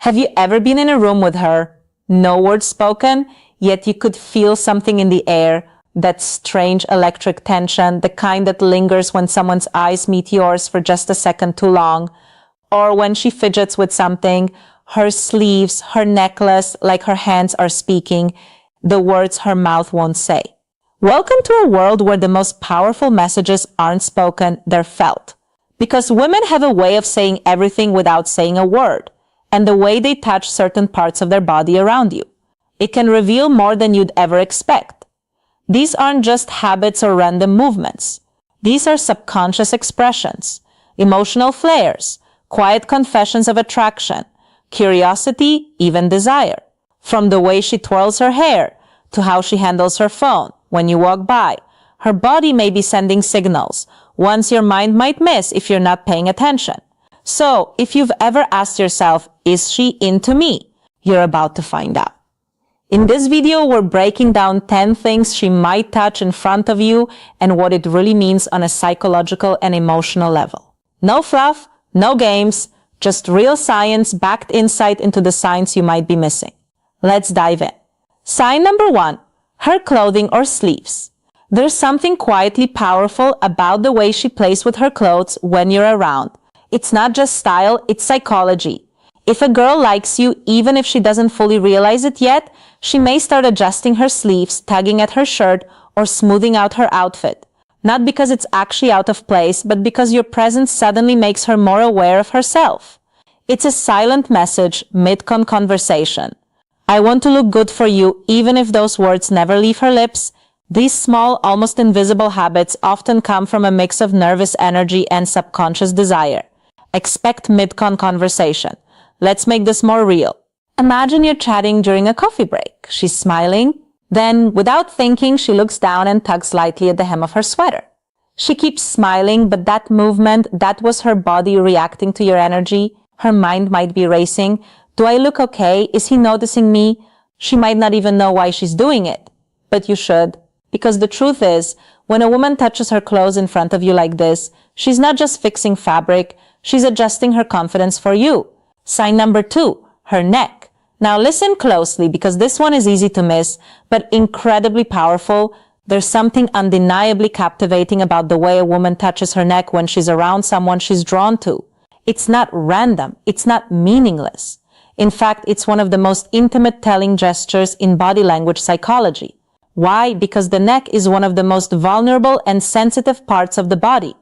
Have you ever been in a room with her? No words spoken, yet you could feel something in the air, that strange electric tension, the kind that lingers when someone's eyes meet yours for just a second too long, or when she fidgets with something, her sleeves, her necklace, like her hands are speaking, the words her mouth won't say. Welcome to a world where the most powerful messages aren't spoken, they're felt. Because women have a way of saying everything without saying a word, and the way they touch certain parts of their body around you. It can reveal more than you'd ever expect. These aren't just habits or random movements. These are subconscious expressions, emotional flares, quiet confessions of attraction, curiosity, even desire. From the way she twirls her hair to how she handles her phone when you walk by, her body may be sending signals, ones your mind might miss if you're not paying attention. So, if you've ever asked yourself, is she into me? You're about to find out. In this video, we're breaking down 10 things she might touch in front of you and what it really means on a psychological and emotional level. No fluff, no games, just real science-backed insight into the signs you might be missing. Let's dive in. Sign number 1, her clothing or sleeves. There's something quietly powerful about the way she plays with her clothes when you're around. It's not just style, it's psychology. If a girl likes you, even if she doesn't fully realize it yet, she may start adjusting her sleeves, tugging at her shirt, or smoothing out her outfit. Not because it's actually out of place, but because your presence suddenly makes her more aware of herself. It's a silent message mid-con conversation. I want to look good for you, even if those words never leave her lips. These small, almost invisible habits often come from a mix of nervous energy and subconscious desire. Expect mid-con conversation. Let's make this more real. Imagine you're chatting during a coffee break. She's smiling. Then, without thinking, she looks down and tugs lightly at the hem of her sweater. She keeps smiling, but that movement, that was her body reacting to your energy. Her mind might be racing. Do I look okay? Is he noticing me? She might not even know why she's doing it. But you should. Because the truth is, when a woman touches her clothes in front of you like this, she's not just fixing fabric, she's adjusting her confidence for you. Sign number 2, her neck. Now listen closely because this one is easy to miss, but incredibly powerful. There's something undeniably captivating about the way a woman touches her neck when she's around someone she's drawn to. It's not random. It's not meaningless. In fact, it's one of the most intimate telling gestures in body language psychology. Why? Because the neck is one of the most vulnerable and sensitive parts of the body.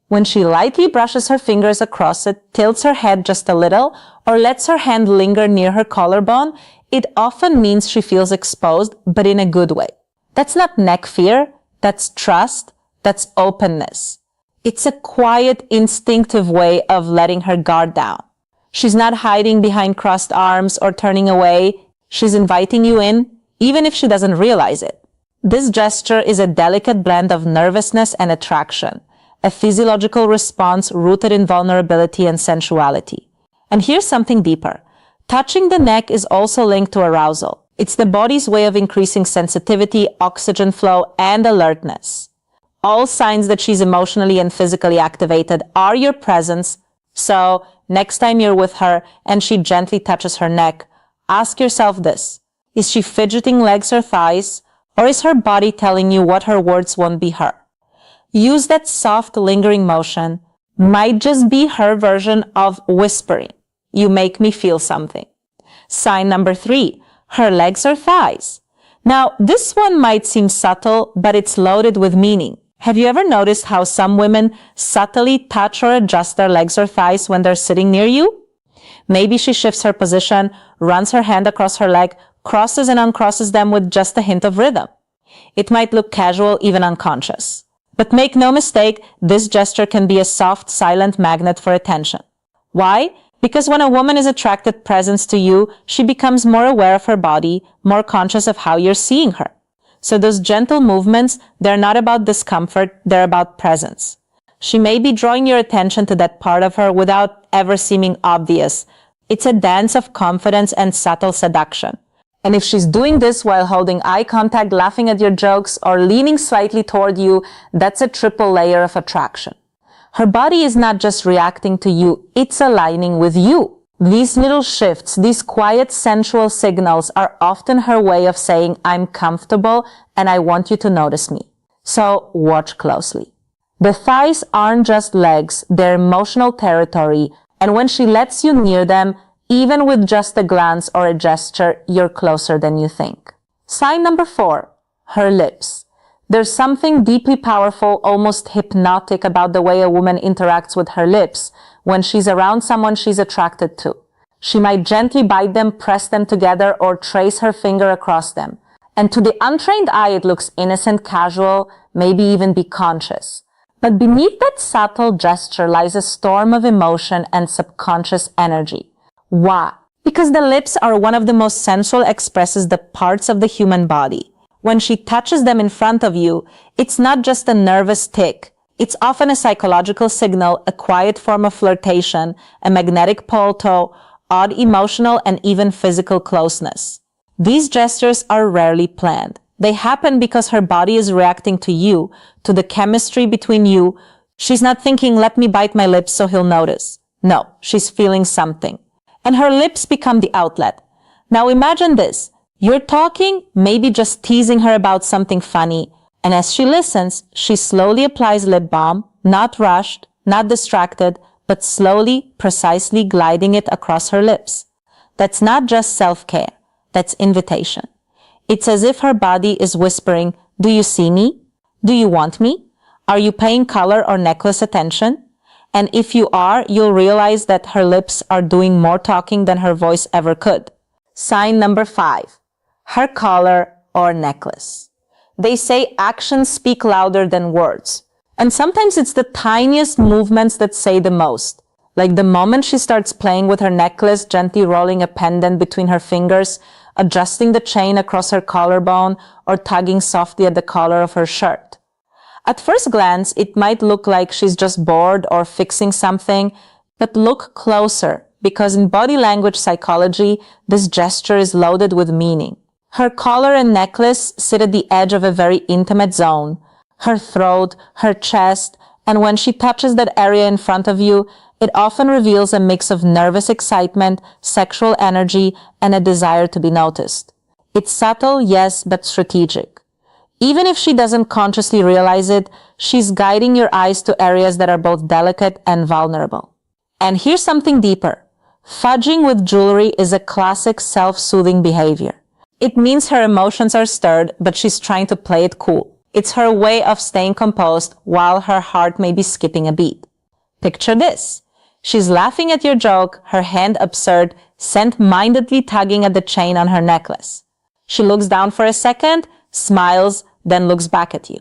When she lightly brushes her fingers across it, tilts her head just a little, or lets her hand linger near her collarbone, it often means she feels exposed, but in a good way. That's not neck fear, that's trust, that's openness. It's a quiet, instinctive way of letting her guard down. She's not hiding behind crossed arms or turning away. She's inviting you in, even if she doesn't realize it. This gesture is a delicate blend of nervousness and attraction. A physiological response rooted in vulnerability and sensuality. And here's something deeper. Touching the neck is also linked to arousal. It's the body's way of increasing sensitivity, oxygen flow, and alertness. All signs that she's emotionally and physically activated are your presence. So, next time you're with her and she gently touches her neck, ask yourself this. Is she fidgeting legs or thighs? Or is her body telling you what her words won't be her? Use that soft, lingering motion. Might just be her version of whispering. You make me feel something. Sign number 3, her legs or thighs. Now, this one might seem subtle, but it's loaded with meaning. Have you ever noticed how some women subtly touch or adjust their legs or thighs when they're sitting near you? Maybe she shifts her position, runs her hand across her leg, crosses and uncrosses them with just a hint of rhythm. It might look casual, even unconscious. But make no mistake, this gesture can be a soft, silent magnet for attention. Why? Because when a woman is attracted presence to you, she becomes more aware of her body, more conscious of how you're seeing her. So those gentle movements, they're not about discomfort, they're about presence. She may be drawing your attention to that part of her without ever seeming obvious. It's a dance of confidence and subtle seduction. And if she's doing this while holding eye contact, laughing at your jokes, or leaning slightly toward you, that's a triple layer of attraction. Her body is not just reacting to you, it's aligning with you. These little shifts, these quiet sensual signals are often her way of saying, I'm comfortable and I want you to notice me. So watch closely. The thighs aren't just legs, they're emotional territory, and when she lets you near them, even with just a glance or a gesture, you're closer than you think. Sign number 4, her lips. There's something deeply powerful, almost hypnotic about the way a woman interacts with her lips when she's around someone she's attracted to. She might gently bite them, press them together, or trace her finger across them. And to the untrained eye, it looks innocent, casual, maybe even be conscious. But beneath that subtle gesture lies a storm of emotion and subconscious energy. Why? Because the lips are one of the most sensual expresses the parts of the human body. When she touches them in front of you, it's not just a nervous tick. It's often a psychological signal, a quiet form of flirtation, a magnetic pull to odd emotional and even physical closeness. These gestures are rarely planned. They happen because her body is reacting to you, to the chemistry between you. She's not thinking, let me bite my lips so he'll notice. No, she's feeling something. And her lips become the outlet. Now imagine this. You're talking, maybe just teasing her about something funny, and as she listens, she slowly applies lip balm, not rushed, not distracted, but slowly, precisely gliding it across her lips. That's not just self-care, that's invitation. It's as if her body is whispering, do you see me? Do you want me? Are you paying collar or necklace attention? And if you are, you'll realize that her lips are doing more talking than her voice ever could. Sign number 5. Her collar or necklace. They say actions speak louder than words. And sometimes it's the tiniest movements that say the most. Like the moment she starts playing with her necklace, gently rolling a pendant between her fingers, adjusting the chain across her collarbone, or tugging softly at the collar of her shirt. At first glance, it might look like she's just bored or fixing something, but look closer, because in body language psychology, this gesture is loaded with meaning. Her collar and necklace sit at the edge of a very intimate zone, her throat, her chest, and when she touches that area in front of you, it often reveals a mix of nervous excitement, sexual energy, and a desire to be noticed. It's subtle, yes, but strategic. Even if she doesn't consciously realize it, she's guiding your eyes to areas that are both delicate and vulnerable. And here's something deeper. Fudging with jewelry is a classic self-soothing behavior. It means her emotions are stirred, but she's trying to play it cool. It's her way of staying composed while her heart may be skipping a beat. Picture this. She's laughing at your joke, her hand absurd, scent-mindedly tugging at the chain on her necklace. She looks down for a second, smiles, then looks back at you.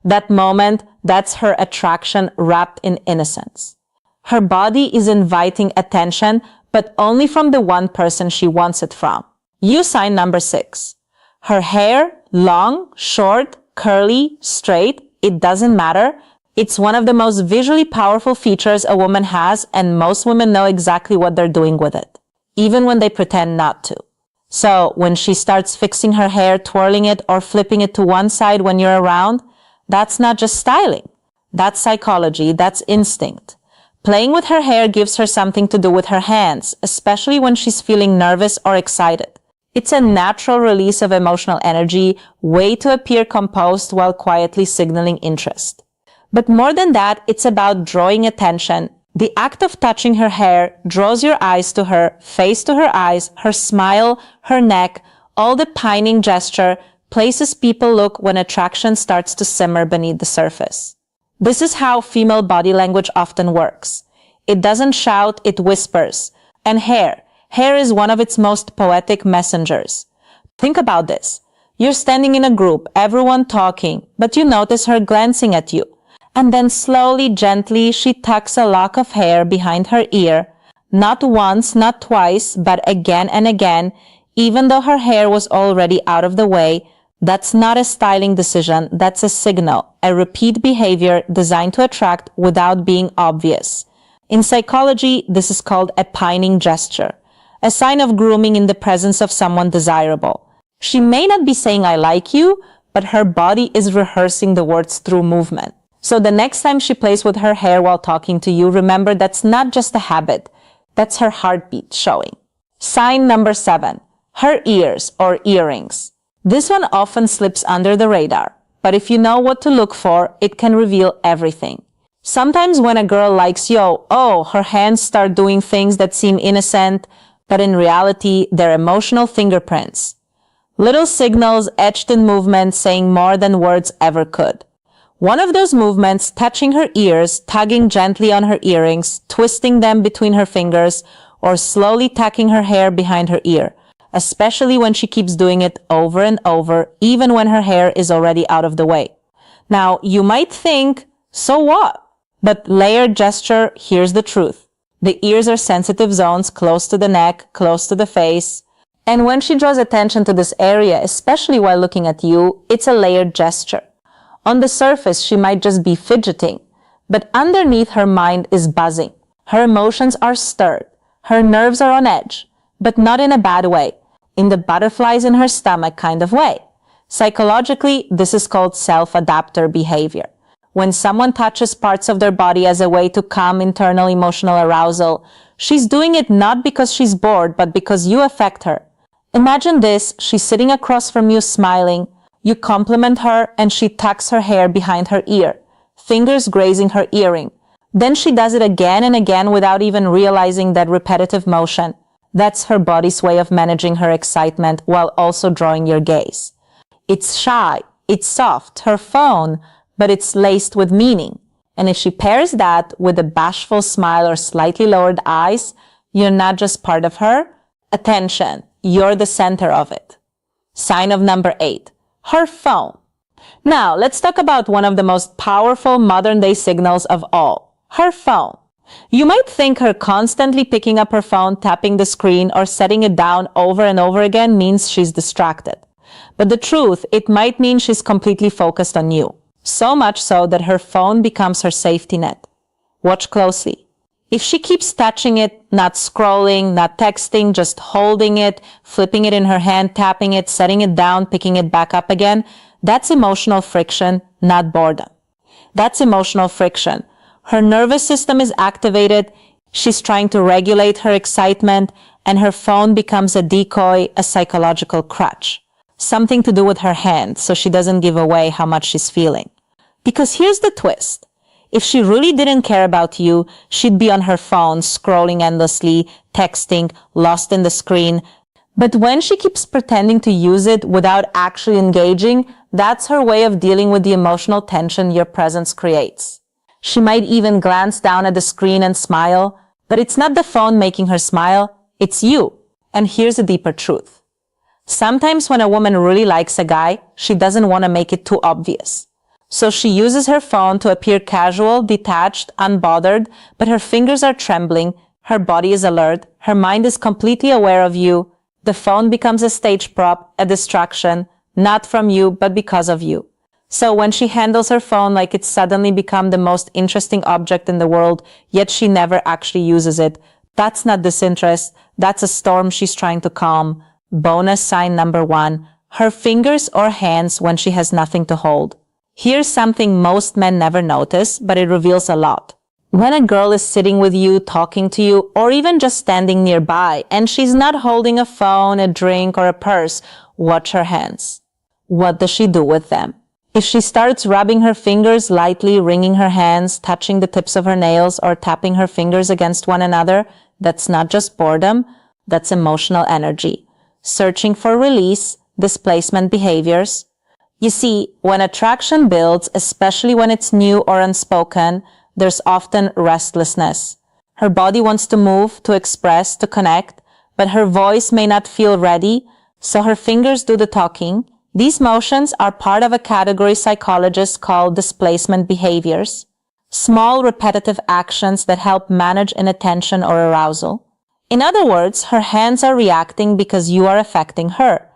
That moment, that's her attraction wrapped in innocence. Her body is inviting attention, but only from the one person she wants it from. You sign number 6. Her hair, long, short, curly, straight, it doesn't matter. It's one of the most visually powerful features a woman has, and most women know exactly what they're doing with it, even when they pretend not to. So when she starts fixing her hair, twirling it, or flipping it to one side when you're around, that's not just styling. That's psychology, that's instinct. Playing with her hair gives her something to do with her hands, especially when she's feeling nervous or excited. It's a natural release of emotional energy, way to appear composed while quietly signaling interest. But more than that, it's about drawing attention. The act of touching her hair draws your eyes to her, face to her eyes, her smile, her neck, all the pining gesture, places people look when attraction starts to simmer beneath the surface. This is how female body language often works. It doesn't shout, it whispers. And hair is one of its most poetic messengers. Think about this. You're standing in a group, everyone talking, but you notice her glancing at you. And then slowly, gently, she tucks a lock of hair behind her ear. Not once, not twice, but again and again, even though her hair was already out of the way. That's not a styling decision, that's a signal, a repeat behavior designed to attract without being obvious. In psychology, this is called a pining gesture, a sign of grooming in the presence of someone desirable. She may not be saying I like you, but her body is rehearsing the words through movement. So the next time she plays with her hair while talking to you, remember that's not just a habit. That's her heartbeat showing. Sign number 7. Her ears or earrings. This one often slips under the radar, but if you know what to look for, it can reveal everything. Sometimes when a girl likes you, her hands start doing things that seem innocent, but in reality, they're emotional fingerprints. Little signals etched in movements saying more than words ever could. One of those movements, touching her ears, tugging gently on her earrings, twisting them between her fingers, or slowly tucking her hair behind her ear, especially when she keeps doing it over and over, even when her hair is already out of the way. Now, you might think, so what? But layered gesture, here's the truth. The ears are sensitive zones close to the neck, close to the face. And when she draws attention to this area, especially while looking at you, it's a layered gesture. On the surface, she might just be fidgeting, but underneath her mind is buzzing. Her emotions are stirred. Her nerves are on edge, but not in a bad way, in the butterflies in her stomach kind of way. Psychologically, this is called self-adapter behavior. When someone touches parts of their body as a way to calm internal emotional arousal, she's doing it not because she's bored, but because you affect her. Imagine this, she's sitting across from you smiling, you compliment her and she tucks her hair behind her ear, fingers grazing her earring. Then she does it again and again without even realizing that repetitive motion. That's her body's way of managing her excitement while also drawing your gaze. It's shy, it's soft, her phone, but it's laced with meaning. And if she pairs that with a bashful smile or slightly lowered eyes, you're not just part of her. Attention, you're the center of it. Sign of number 8, her phone. Now, let's talk about one of the most powerful modern-day signals of all, her phone. You might think her constantly picking up her phone, tapping the screen, or setting it down over and over again means she's distracted. But the truth, it might mean she's completely focused on you. So much so that her phone becomes her safety net. Watch closely. If she keeps touching it, not scrolling, not texting, just holding it, flipping it in her hand, tapping it, setting it down, picking it back up again, that's emotional friction, not boredom. That's emotional friction. Her nervous system is activated, she's trying to regulate her excitement, and her phone becomes a decoy, a psychological crutch. Something to do with her hand, so she doesn't give away how much she's feeling. Because here's the twist. If she really didn't care about you, she'd be on her phone, scrolling endlessly, texting, lost in the screen. But when she keeps pretending to use it without actually engaging, that's her way of dealing with the emotional tension your presence creates. She might even glance down at the screen and smile, but it's not the phone making her smile, it's you. And here's a deeper truth. Sometimes when a woman really likes a guy, she doesn't want to make it too obvious. So she uses her phone to appear casual, detached, unbothered, but her fingers are trembling, her body is alert, her mind is completely aware of you. The phone becomes a stage prop, a distraction, not from you, but because of you. So when she handles her phone like it's suddenly become the most interesting object in the world, yet she never actually uses it, that's not disinterest, that's a storm she's trying to calm. Bonus sign number 1, her fingers or hands when she has nothing to hold. Here's something most men never notice, but it reveals a lot. When a girl is sitting with you, talking to you, or even just standing nearby, and she's not holding a phone, a drink, or a purse, watch her hands. What does she do with them? If she starts rubbing her fingers lightly, wringing her hands, touching the tips of her nails, or tapping her fingers against one another, that's not just boredom, that's emotional energy. Searching for release, displacement behaviors. You see, when attraction builds, especially when it's new or unspoken, there's often restlessness. Her body wants to move, to express, to connect, but her voice may not feel ready, so her fingers do the talking. These motions are part of a category psychologists call displacement behaviors, small repetitive actions that help manage inattention or arousal. In other words, her hands are reacting because you are affecting her.